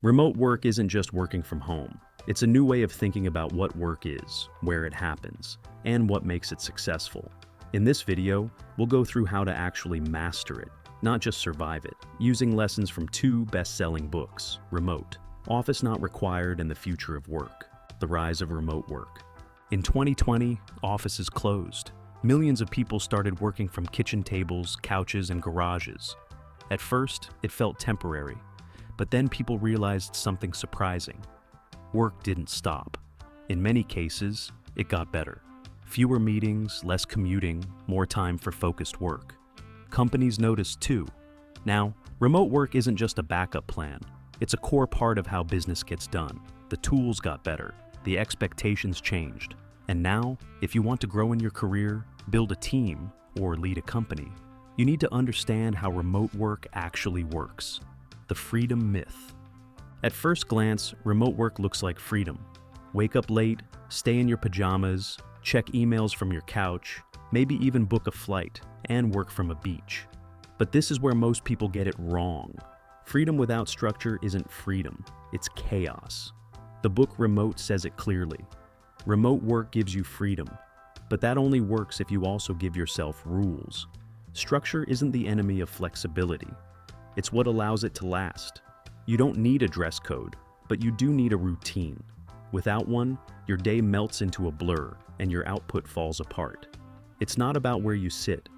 Remote work isn't just working from home. It's a new way of thinking about what work is, where it happens, and what makes it successful. In this video, we'll go through how to actually master it, not just survive it, using lessons from two best-selling books, Remote, Office Not Required and the Future of Work, The Rise of Remote Work. In 2020, offices closed. Millions of people started working from kitchen tables, couches, and garages. At first, it felt temporary. But then people realized something surprising. Work didn't stop. In many cases, it got better. Fewer meetings, less commuting, more time for focused work. Companies noticed too. Now, remote work isn't just a backup plan. It's a core part of how business gets done. The tools got better, the expectations changed. And now, if you want to grow in your career, build a team, or lead a company, you need to understand how remote work actually works. The freedom myth. At first glance, remote work looks like freedom. Wake up late, stay in your pajamas, check emails from your couch, maybe even book a flight, and work from a beach. But this is where most people get it wrong. Freedom without structure isn't freedom, it's chaos. The book Remote says it clearly. Remote work gives you freedom, but that only works if you also give yourself rules. Structure isn't the enemy of flexibility. It's what allows it to last. You don't need a dress code, but you do need a routine. Without one, your day melts into a blur and your output falls apart. It's not about where you sit.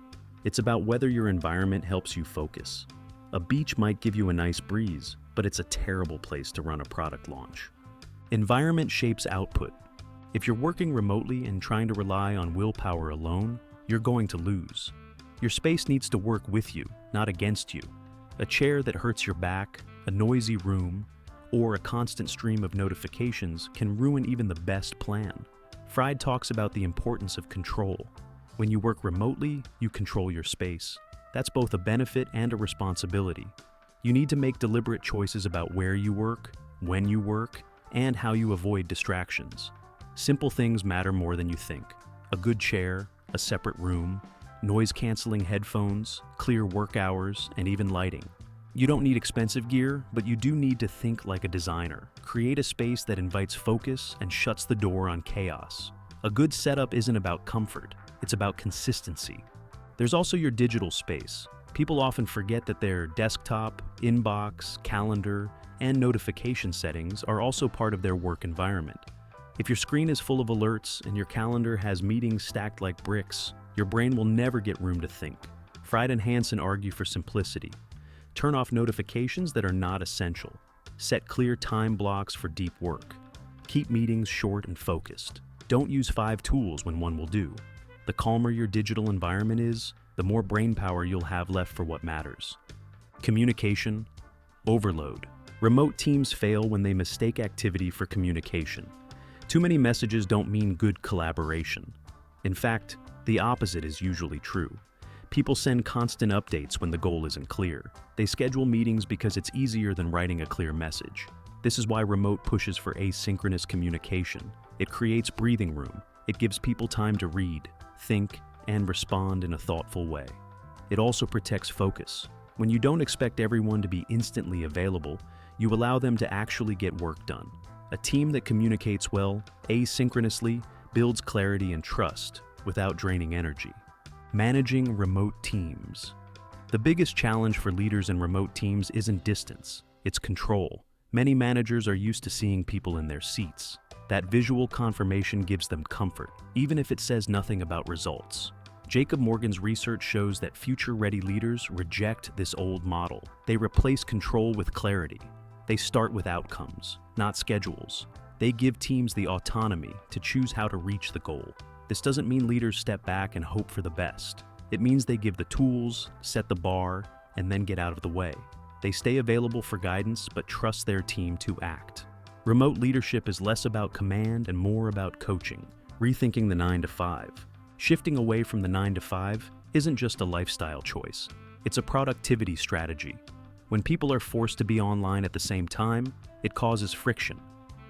It's about whether your environment helps you focus. A beach might give you a nice breeze, but it's a terrible place to run a product launch. Environment shapes output. If you're working remotely and trying to rely on willpower alone, you're going to lose. Your space needs to work with you, not against you. A chair that hurts your back, a noisy room, or a constant stream of notifications can ruin even the best plan. Fried talks about the importance of control. When you work remotely, you control your space. That's both a benefit and a responsibility. You need to make deliberate choices about where you work, when you work, and how you avoid distractions. Simple things matter more than you think. A good chair, a separate room, noise-canceling headphones, clear work hours, and even lighting. You don't need expensive gear, but you do need to think like a designer. Create a space that invites focus and shuts the door on chaos. A good setup isn't about comfort, it's about consistency. There's also your digital space. People often forget that their desktop, inbox, calendar, and notification settings are also part of their work environment. If your screen is full of alerts and your calendar has meetings stacked like bricks, your brain will never get room to think. Fried and Hansen argue for simplicity. Turn off notifications that are not essential. Set clear time blocks for deep work. Keep meetings short and focused. Don't use 5 tools when one will do. The calmer your digital environment is, the more brainpower you'll have left for what matters. Communication overload. Remote teams fail when they mistake activity for communication. Too many messages don't mean good collaboration. In fact, the opposite is usually true. People send constant updates when the goal isn't clear. They schedule meetings because it's easier than writing a clear message. This is why Remote pushes for asynchronous communication. It creates breathing room. It gives people time to read, think, and respond in a thoughtful way. It also protects focus. When you don't expect everyone to be instantly available, you allow them to actually get work done. A team that communicates well, asynchronously, builds clarity and trust without draining energy. Managing remote teams. The biggest challenge for leaders in remote teams isn't distance, it's control. Many managers are used to seeing people in their seats. That visual confirmation gives them comfort, even if it says nothing about results. Jacob Morgan's research shows that future-ready leaders reject this old model. They replace control with clarity. They start with outcomes, not schedules. They give teams the autonomy to choose how to reach the goal. This doesn't mean leaders step back and hope for the best. It means they give the tools, set the bar, and then get out of the way. They stay available for guidance, but trust their team to act. Remote leadership is less about command and more about coaching, rethinking the 9 to 5. Shifting away from the 9 to 5 isn't just a lifestyle choice. It's a productivity strategy. When people are forced to be online at the same time, it causes friction.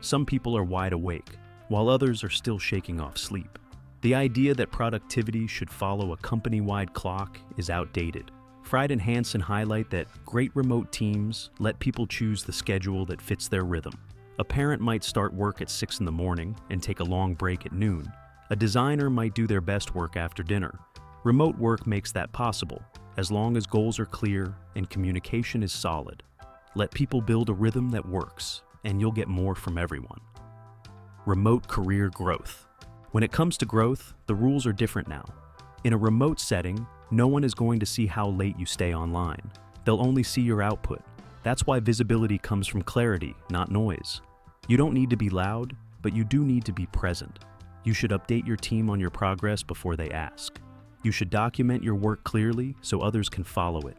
Some people are wide awake, while others are still shaking off sleep. The idea that productivity should follow a company-wide clock is outdated. Fried and Hansen highlight that great remote teams let people choose the schedule that fits their rhythm. A parent might start work at 6 in the morning and take a long break at noon. A designer might do their best work after dinner. Remote work makes that possible, as long as goals are clear and communication is solid. Let people build a rhythm that works, and you'll get more from everyone. Remote career growth. When it comes to growth, the rules are different now. In a remote setting, no one is going to see how late you stay online. They'll only see your output. That's why visibility comes from clarity, not noise. You don't need to be loud, but you do need to be present. You should update your team on your progress before they ask. You should document your work clearly so others can follow it.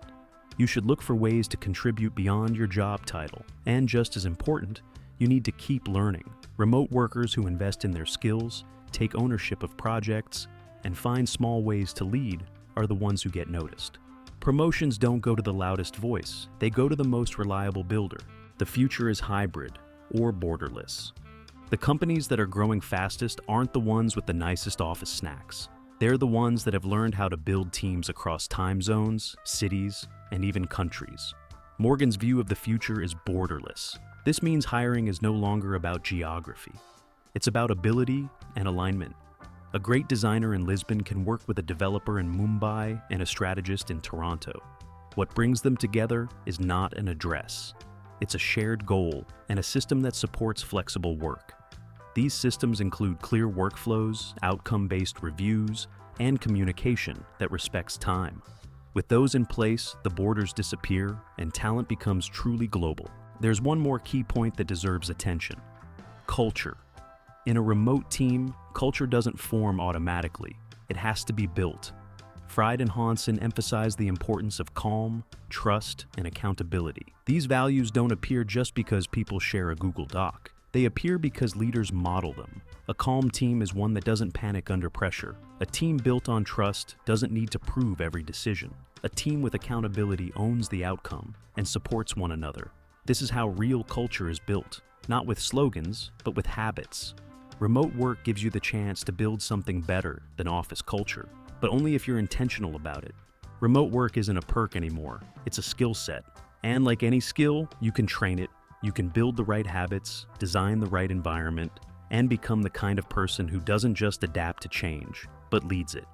You should look for ways to contribute beyond your job title. And just as important, you need to keep learning. Remote workers who invest in their skills, take ownership of projects, and find small ways to lead are the ones who get noticed. Promotions don't go to the loudest voice, they go to the most reliable builder. The future is hybrid or borderless. The companies that are growing fastest aren't the ones with the nicest office snacks. They're the ones that have learned how to build teams across time zones, cities, and even countries. Morgan's view of the future is borderless. This means hiring is no longer about geography. It's about ability and alignment. A great designer in Lisbon can work with a developer in Mumbai and a strategist in Toronto. What brings them together is not an address. It's a shared goal and a system that supports flexible work. These systems include clear workflows, outcome-based reviews, and communication that respects time. With those in place, the borders disappear and talent becomes truly global. There's one more key point that deserves attention: culture. In a remote team, culture doesn't form automatically. It has to be built. Fried and Hansen emphasize the importance of calm, trust, and accountability. These values don't appear just because people share a Google Doc. They appear because leaders model them. A calm team is one that doesn't panic under pressure. A team built on trust doesn't need to prove every decision. A team with accountability owns the outcome and supports one another. This is how real culture is built, not with slogans, but with habits. Remote work gives you the chance to build something better than office culture, but only if you're intentional about it. Remote work isn't a perk anymore, it's a skill set. And like any skill, you can train it. You can build the right habits, design the right environment, and become the kind of person who doesn't just adapt to change, but leads it.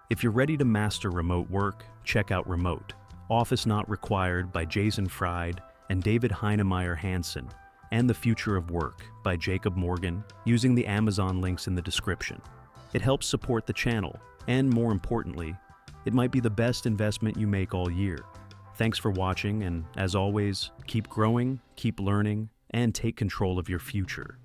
If you're ready to master remote work, check out Remote, Office Not Required by Jason Fried and David Heinemeier Hansen, and The Future of Work by Jacob Morgan, using the Amazon links in the description. It helps support the channel, and more importantly, it might be the best investment you make all year. Thanks for watching, and as always, keep growing, keep learning, and take control of your future.